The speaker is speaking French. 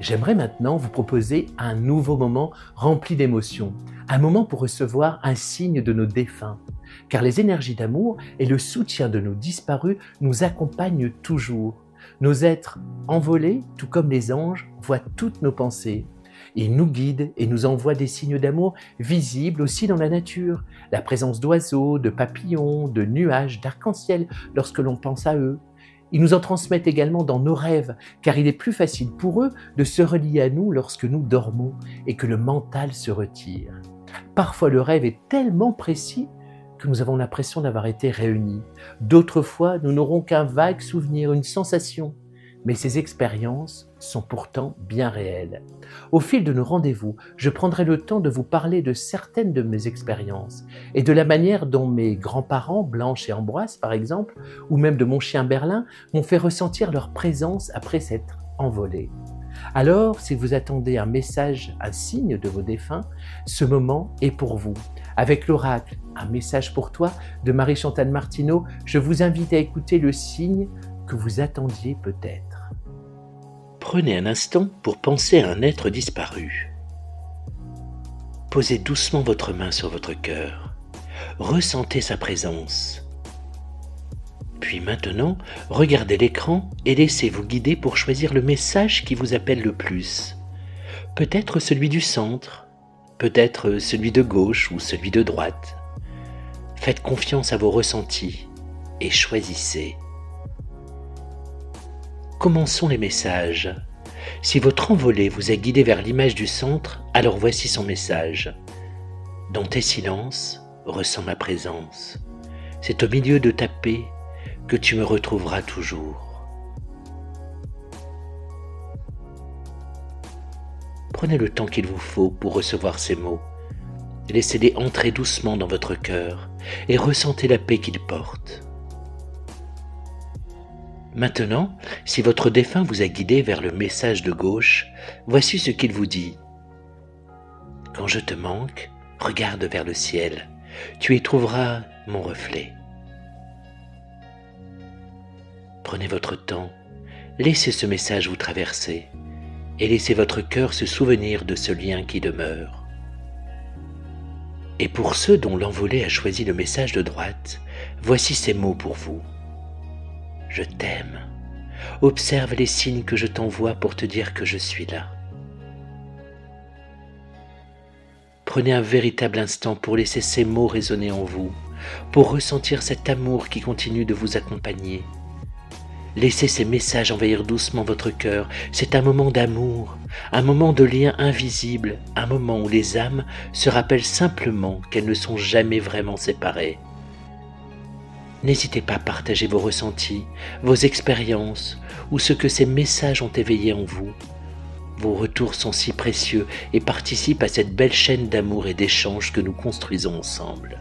J'aimerais maintenant vous proposer un nouveau moment rempli d'émotions, un moment pour recevoir un signe de nos défunts, car les énergies d'amour et le soutien de nos disparus nous accompagnent toujours. Nos êtres envolés, tout comme les anges, voient toutes nos pensées. Ils nous guident et nous envoient des signes d'amour visibles aussi dans la nature, la présence d'oiseaux, de papillons, de nuages, d'arc-en-ciel lorsque l'on pense à eux. Ils nous en transmettent également dans nos rêves, car il est plus facile pour eux de se relier à nous lorsque nous dormons et que le mental se retire. Parfois le rêve est tellement précis que nous avons l'impression d'avoir été réunis. D'autres fois, nous n'aurons qu'un vague souvenir, une sensation. Mais ces expériences sont pourtant bien réelles. Au fil de nos rendez-vous, je prendrai le temps de vous parler de certaines de mes expériences et de la manière dont mes grands-parents, Blanche et Ambroise par exemple, ou même de mon chien Berlin, m'ont fait ressentir leur présence après s'être envolés. Alors, si vous attendez un message, un signe de vos défunts, ce moment est pour vous. Avec l'oracle « Un message pour toi » de Marie-Chantal Martineau, je vous invite à écouter le signe que vous attendiez peut-être. Prenez un instant pour penser à un être disparu. Posez doucement votre main sur votre cœur. Ressentez sa présence. Puis maintenant, regardez l'écran et laissez-vous guider pour choisir le message qui vous appelle le plus. Peut-être celui du centre, peut-être celui de gauche ou celui de droite. Faites confiance à vos ressentis et choisissez. Commençons les messages. Si votre envolée vous a guidé vers l'image du centre, alors voici son message. Dans tes silences, ressens ma présence. C'est au milieu de ta paix que tu me retrouveras toujours. Prenez le temps qu'il vous faut pour recevoir ces mots. Laissez-les entrer doucement dans votre cœur et ressentez la paix qu'ils portent. Maintenant, si votre défunt vous a guidé vers le message de gauche, voici ce qu'il vous dit. Quand je te manque, regarde vers le ciel, tu y trouveras mon reflet. Prenez votre temps, laissez ce message vous traverser et laissez votre cœur se souvenir de ce lien qui demeure. Et pour ceux dont l'envolée a choisi le message de droite, voici ces mots pour vous. Je t'aime. Observe les signes que je t'envoie pour te dire que je suis là. Prenez un véritable instant pour laisser ces mots résonner en vous, pour ressentir cet amour qui continue de vous accompagner. Laissez ces messages envahir doucement votre cœur. C'est un moment d'amour, un moment de lien invisible, un moment où les âmes se rappellent simplement qu'elles ne sont jamais vraiment séparées. N'hésitez pas à partager vos ressentis, vos expériences ou ce que ces messages ont éveillé en vous. Vos retours sont si précieux et participent à cette belle chaîne d'amour et d'échanges que nous construisons ensemble.